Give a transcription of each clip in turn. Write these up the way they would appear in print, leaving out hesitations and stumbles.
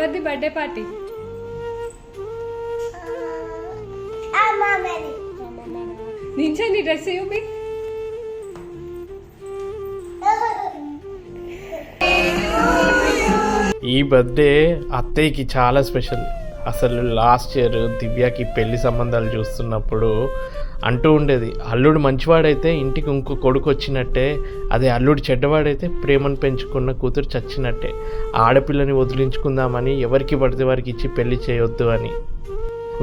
ఎవరిది birthday party? నించే నీ డ్రెస్ చూపి. ఈ బర్త్డే అత్తయ్యకి చాలా స్పెషల్. అసలు లాస్ట్ ఇయర్ దివ్యకి పెళ్లి సంబంధాలు చూస్తున్నప్పుడు అంటూ ఉండేది, అల్లుడు మంచివాడైతే ఇంటికి ఇంకో కొడుకు వచ్చినట్టే, అదే అల్లుడు చెడ్డవాడైతే ప్రేమను పెంచుకున్న కూతురు చచ్చినట్టే, ఆడపిల్లని వదిలించుకుందామని ఎవరికి పడితే వారికి ఇచ్చి పెళ్లి చేయొద్దు అని.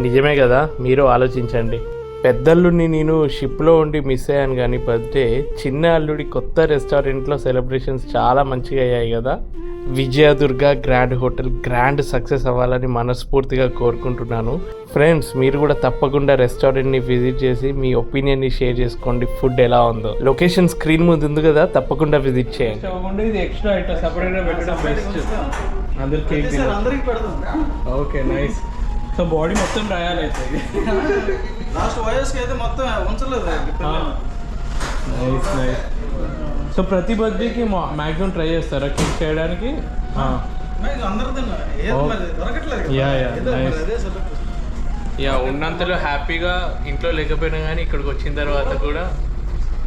నిజమే కదా, మీరు ఆలోచించండి. పెద్దల్లుడిని నేను షిప్లో ఉండి మిస్ అయ్యాను, కానీ బర్త్డే చిన్న అల్లుడి కొత్త రెస్టారెంట్లో సెలబ్రేషన్స్ చాలా మంచిగా అయ్యాయి కదా. Vijayadurga grand hotel grand success అవ్వాలని మనస్ఫూర్తిగా కోరుకుంటున్నాను. ఫ్రెండ్స్, మీరు కూడా తప్పకుండా రెస్టారెంట్ని విజిట్ చేసి మీ ఒపీనియన్ని షేర్ చేసుకోండి. ఫుడ్ ఎలా ఉందో లొకేషన్ స్క్రీన్ ముందు ఉంది కదా, తప్పకుండా విజిట్ చేయండి. ఇది ఎక్స్ట్రా ఐటమ్ సెపరేట్గా పెట్టడం బెస్ట్. అందరు cake okay, nice. So body మొత్తం రాయాలి అయితే. లాస్ట్ వయస్కి అయితే మొత్తం ఉంచలేదు. Nice nice. సో ప్రతి బర్త్డేకి మ్యాక్సిమం ట్రై చేస్తారా కేక్ చేయడానికి? యా, ఉన్నంతలో హ్యాపీగా ఇంట్లో లేకపోయినా కానీ ఇక్కడికి వచ్చిన తర్వాత కూడా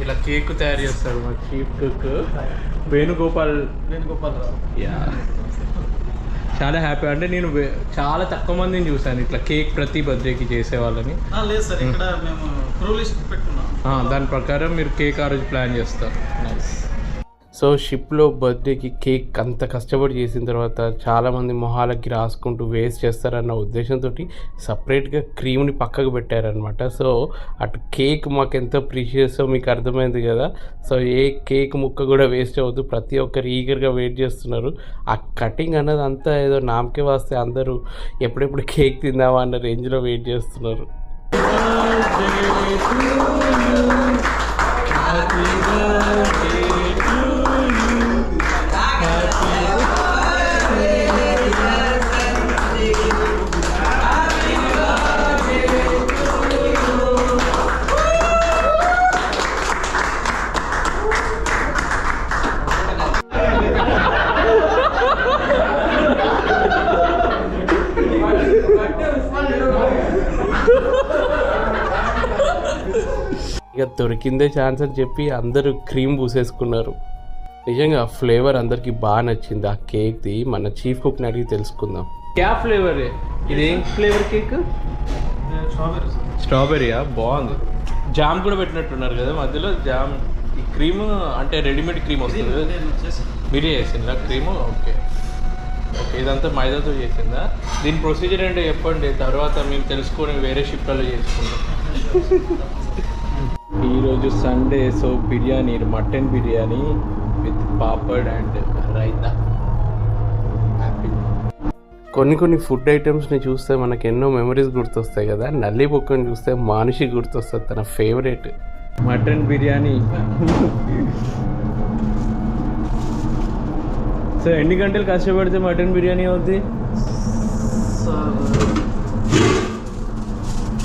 ఇలా కేక్ తయారు చేస్తారు మా చీఫ్ కుక్ వేణుగోపాల్. యా, చాలా హ్యాపీ. అంటే నేను చాలా తక్కువ మందిని చూసాను ఇట్లా కేక్ ప్రతి బర్త్డేకి చేసే వాళ్ళని. లేదు సార్, ఇక్కడ మేము ప్రో లిస్ట్ పెట్టుకున్నాం, దాని ప్రకారం మీరు కేక్ ఆ రోజు ప్లాన్ చేస్తారు. నైస్. సో షిప్లో బర్త్డేకి కేక్ అంత కష్టపడి చేసిన తర్వాత చాలామంది మొహాలకి రాసుకుంటూ వేస్ట్ చేస్తారన్న ఉద్దేశంతో సపరేట్గా క్రీమ్ని పక్కకు పెట్టారనమాట. సో అటు కేక్ మాకు ఎంతో ప్రీషియస్తో మీకు అర్థమైంది కదా. సో ఏ కేక్ ముక్క కూడా వేస్ట్ అవ్వద్దు, ప్రతి ఒక్కరు ఈగర్గా వెయిట్ చేస్తున్నారు. ఆ కటింగ్ అన్నది అంతా ఏదో నామకే వస్తే అందరూ ఎప్పుడెప్పుడు కేక్ తిందామా అన్న రేంజ్లో వెయిట్ చేస్తున్నారు. ఇక దొరికిందే ఛాన్స్ అని చెప్పి అందరూ క్రీమ్ పూసేసుకున్నారు. నిజంగా ఫ్లేవర్ అందరికి బాగా నచ్చింది ఆ కేక్ది. మన చీఫ్ కుక్ని అడిగి తెలుసుకుందాం. క్యా ఫ్లేవర్? ఇదేం ఫ్లేవర్ కేక్? స్ట్రాబెరీయా? బాగుంది. జామ్ కూడా పెట్టినట్టున్నారు కదా మధ్యలో. జామ్ ఈ క్రీమ్ అంటే రెడీమేడ్ క్రీమ్ వస్తుంది కదా, మీరే చేసిందా క్రీము? Okay okay. ఇదంతా మైదాతో చేసిందా? దీని ప్రొసీజర్ అంటే చెప్పండి, తర్వాత మేము తెలుసుకొని వేరే షిప్లలో చేసుకుంటాం. ఈరోజు Sunday, so biryani, mutton biryani with papad and raita. కొన్ని ఫుడ్ ఐటమ్స్ని చూస్తే మనకు ఎన్నో మెమరీస్ గుర్తొస్తాయి కదా. నల్లి బొక్కని చూస్తే మానుషి గుర్తొస్తుంది, తన ఫేవరెట్ మటన్ బిర్యానీ. సో ఎన్ని గంటలు కష్టపడితే మటన్ బిర్యానీ అవుద్ది?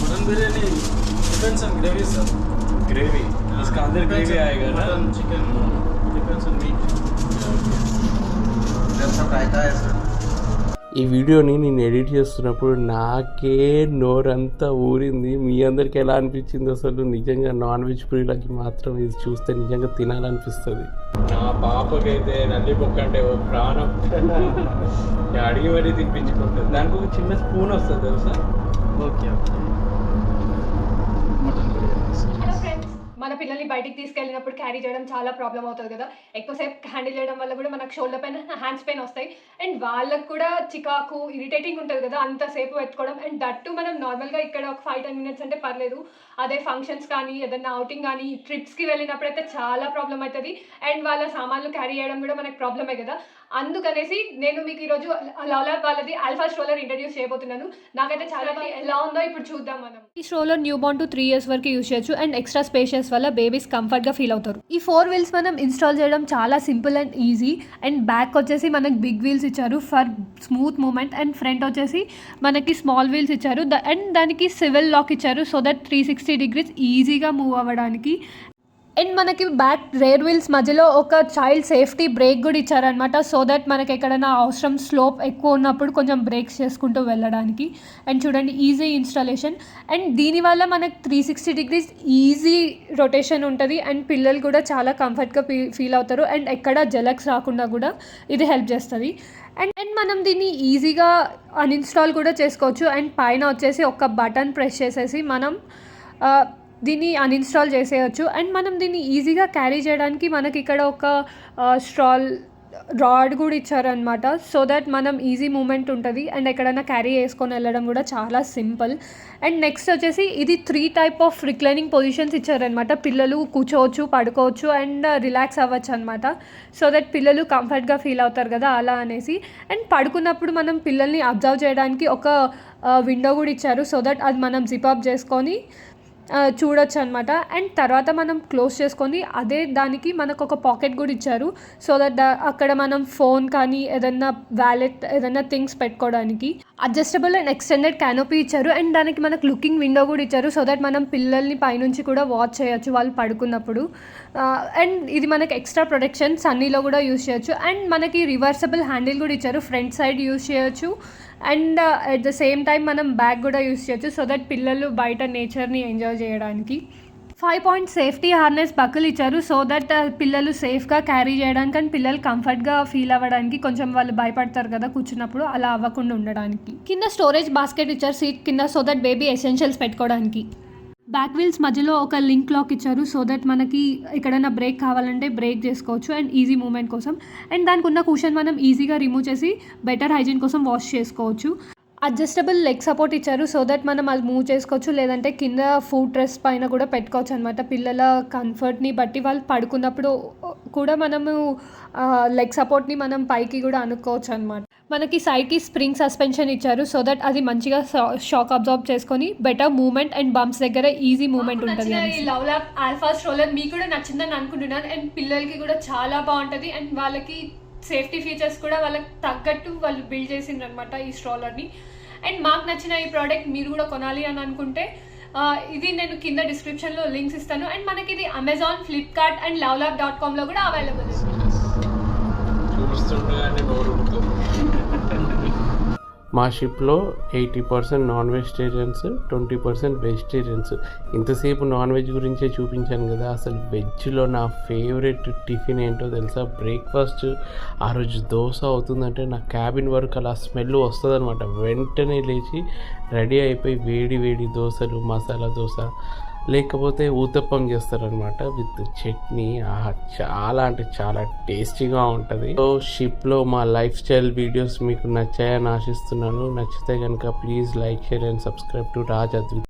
Mutton biryani depends on gravy sir. Gravy, इसका अंदर ग्रेवी आएगा ना? Mutton chicken depends on meat. जैसा रायता है सर. ఈ వీడియోని నేను ఎడిట్ చేస్తున్నప్పుడు నాకే నోరంతా ఊరింది. మీ అందరికి ఎలా అనిపించింది అసలు? నిజంగా నాన్ వెజ్ ప్రియులకి మాత్రం ఇది చూస్తే నిజంగా తినాలనిపిస్తుంది. నా పాపకైతే నల్లి బొక్క అంటే ఓ ప్రాణం. అడిగి మరీ తినిపించుకుంటుంది. దానికి ఒక చిన్న స్పూన్ వస్తుంది తెలుసా? Okay okay. మటన్ బిర్యానీ. మన పిల్లల్ని బయటికి తీసుకెళ్ళినప్పుడు క్యారీ చేయడం చాలా ప్రాబ్లం అవుతుంది కదా. ఎక్కువసేపు హ్యాండిల్ చేయడం వల్ల కూడా మనకు షోల్డర్ పెయిన్, హ్యాండ్స్ పెయిన్ వస్తాయి. అండ్ వాళ్ళకు కూడా చికాకు, ఇరిటేటింగ్ ఉంటుంది కదా అంతసేపు పెట్టుకోవడం. అండ్ దట్టు మనం నార్మల్గా ఇక్కడ ఒక 5-10 minutes అంటే పర్లేదు. అదే ఫంక్షన్స్ కానీ ఏదైనా అవుటింగ్ కానీ ట్రిప్స్కి వెళ్ళినప్పుడైతే చాలా ప్రాబ్లం అవుతుంది. అండ్ వాళ్ళ సామాన్లు క్యారీ చేయడం కూడా మనకు ప్రాబ్లమే కదా. అందుకనేసి నేను మీకు ఈరోజు లాలర్ వాళ్ళది ఆల్ఫా స్ట్రోలర్ ఇంట్రడ్యూస్ చేయబోతున్నాను. నాకైతే చాలా ఎలా ఉందో ఇప్పుడు చూద్దాం మనం. ఈ stroller new born to 3 years వరకు యూజ్ చేయొచ్చు. అండ్ ఎక్స్ట్రా స్పేషియస్ వల్ల బేబీస్ కంఫర్ట్గా ఫీల్ అవుతారు. ఈ 4 wheels మనం ఇన్స్టాల్ చేయడం చాలా simple and easy. And back వచ్చేసి మనకి బిగ్ వీల్స్ ఇచ్చారు for smooth moment. And front వచ్చేసి మనకి స్మాల్ వీల్స్ ఇచ్చారు. అండ్ దానికి సివిల్ లాక్ ఇచ్చారు సో దట్ 360 degrees ఈజీగా మూవ్ అవ్వడానికి. అండ్ మనకి బ్యాక్ రేర్ వీల్స్ మధ్యలో ఒక చైల్డ్ సేఫ్టీ బ్రేక్ కూడా ఇచ్చారనమాట. సో దట్ మనకి ఎక్కడైనా అవసరం స్లోప్ ఎక్కువ ఉన్నప్పుడు కొంచెం బ్రేక్స్ చేసుకుంటూ వెళ్ళడానికి. అండ్ చూడండి ఈజీ ఇన్స్టాలేషన్. అండ్ దీనివల్ల మనకు 360 degrees ఈజీ రొటేషన్ ఉంటుంది. అండ్ పిల్లలు కూడా చాలా కంఫర్ట్గా ఫీల్ అవుతారు. అండ్ ఎక్కడ జలక్స్ రాకుండా కూడా ఇది హెల్ప్ చేస్తుంది. అండ్ మనం దీన్ని ఈజీగా అన్ఇన్స్టాల్ కూడా చేసుకోవచ్చు. అండ్ పైన వచ్చేసి ఒక బటన్ ప్రెస్ చేసేసి మనం దీన్ని అన్ఇన్స్టాల్ చేసేయచ్చు. అండ్ మనం దీన్ని ఈజీగా క్యారీ చేయడానికి మనకి ఇక్కడ ఒక రాడ్ కూడా ఇచ్చారనమాట. సో దట్ మనం ఈజీ మూమెంట్ ఉంటుంది. అండ్ ఎక్కడైనా క్యారీ చేసుకొని వెళ్ళడం కూడా చాలా సింపుల్. అండ్ నెక్స్ట్ వచ్చేసి ఇది 3 type ఆఫ్ రిక్లైనింగ్ పొజిషన్స్ ఇచ్చారనమాట. పిల్లలు కూర్చోవచ్చు, పడుకోవచ్చు అండ్ రిలాక్స్ అవ్వచ్చు అనమాట. సో దట్ పిల్లలు కంఫర్ట్గా ఫీల్ అవుతారు కదా అలా అనేసి. అండ్ పడుకున్నప్పుడు మనం పిల్లల్ని అబ్జర్వ్ చేయడానికి ఒక విండో కూడా ఇచ్చారు. సో దట్ అది మనం జిప్అప్ చేసుకొని చూడొచ్చు అనమాట. అండ్ తర్వాత మనం క్లోజ్ చేసుకొని అదే దానికి మనకు ఒక పాకెట్ కూడా ఇచ్చారు. సో దట్ అక్కడ మనం ఫోన్ కానీ ఏదైనా వ్యాలెట్ ఏదైనా థింగ్స్ పెట్టుకోవడానికి అడ్జస్టబుల్ అండ్ ఎక్స్టెండెడ్ క్యానోపీ ఇచ్చారు. అండ్ దానికి మనకు లుకింగ్ విండో కూడా ఇచ్చారు. సో దట్ మనం పిల్లల్ని పైనుంచి కూడా వాచ్ చేయొచ్చు వాళ్ళు పడుకున్నప్పుడు. అండ్ ఇది మనకి ఎక్స్ట్రా ప్రొటెక్షన్ సన్నీలో కూడా యూజ్ చేయొచ్చు. అండ్ మనకి రివర్సబుల్ హ్యాండిల్ కూడా ఇచ్చారు. ఫ్రంట్ సైడ్ యూజ్ చేయొచ్చు and at the same time మనం బ్యాగ్ కూడా యూజ్ చేయొచ్చు. సో దట్ పిల్లలు బయట నేచర్ని ఎంజాయ్ చేయడానికి 5-point సేఫ్టీ హార్నెస్ బకిల్ ఇచ్చారు. సో దట్ పిల్లలు సేఫ్గా క్యారీ చేయడానికి అండ్ పిల్లలు కంఫర్ట్గా ఫీల్ అవ్వడానికి. కొంచెం వాళ్ళు భయపడతారు కదా కూర్చున్నప్పుడు, అలా అవ్వకుండా ఉండడానికి. కింద స్టోరేజ్ బాస్కెట్ ఇచ్చారు సీట్ కింద. సో దట్ బేబీ ఎసెన్షియల్స్ పెట్టుకోవడానికి. బ్యాక్ వీల్స్ మధ్యలో ఒక లింక్ లాక్ ఇచ్చారు. సో దట్ మనకి ఎక్కడైనా బ్రేక్ కావాలంటే బ్రేక్ చేసుకోవచ్చు అండ్ ఈజీ మూమెంట్ కోసం. అండ్ దానికి ఉన్న కుషన్ మనం ఈజీగా రిమూవ్ చేసి బెటర్ హైజీన్ కోసం వాష్ చేసుకోవచ్చు. అడ్జస్టబుల్ లెగ్ సపోర్ట్ ఇచ్చారు. సో దట్ మనం అది మూవ్ చేసుకోవచ్చు, లేదంటే కింద ఫుట్ రెస్ట్ పైన కూడా పెట్టుకోవచ్చు అనమాట. పిల్లల కంఫర్ట్ని బట్టి వాళ్ళు పడుకున్నప్పుడు కూడా మనము లెగ్ సపోర్ట్ని మనం పైకి కూడా అనుకోవచ్చు అనమాట. మనకి సైడ్కి స్ప్రింగ్ సస్పెన్షన్ ఇచ్చారు. సో దట్ అది మంచిగా షాక్ అబ్జార్బ్ చేసుకొని బెటర్ మూమెంట్ అండ్ బంప్స్ దగ్గర ఈజీ మూమెంట్ ఉంటుంది. ఈ లవ్ ల్యాప్ ఆల్ఫా స్ట్రోలర్ మీకు కూడా నచ్చిందని అనుకుంటున్నాను. అండ్ పిల్లలకి కూడా చాలా బాగుంటుంది. అండ్ వాళ్ళకి సేఫ్టీ ఫీచర్స్ కూడా వాళ్ళకి తగ్గట్టు వాళ్ళు బిల్డ్ చేసిండ్రు అనమాట ఈ స్ట్రోలర్ని. అండ్ మాకు నచ్చిన ఈ ప్రోడక్ట్ మీరు కూడా కొనాలి అని అనుకుంటే ఇది నేను కింద డిస్క్రిప్షన్లో లింక్స్ ఇస్తాను. అండ్ మనకి ఇది అమెజాన్, ఫ్లిప్కార్ట్ అండ్ lovelab.com కూడా అవైలబుల్. మా షిప్లో 80% నాన్ వెజిటేరియన్స్, 20% వెజిటేరియన్స్. ఇంతసేపు నాన్ వెజ్ గురించే చూపించాను కదా, అసలు వెజ్లో నా ఫేవరెట్ టిఫిన్ ఏంటో తెలుసా? బ్రేక్ఫాస్ట్ ఆ రోజు దోశ అవుతుందంటే నా క్యాబిన్ వరకు అలా స్మెల్ వస్తుంది అనమాట. వెంటనే లేచి రెడీ అయిపోయి వేడి వేడి దోశలు, మసాలా దోశ లేకపోతే ఊతప్పం చేస్తారనమాట విత్ చట్నీ. చాలా అంటే చాలా టేస్టీగా ఉంటుంది. సో షిప్లో మా లైఫ్ స్టైల్ వీడియోస్ మీకు నచ్చాయని ఆశిస్తున్నాను. నచ్చితే కనుక please like, share and subscribe to Raj Advith.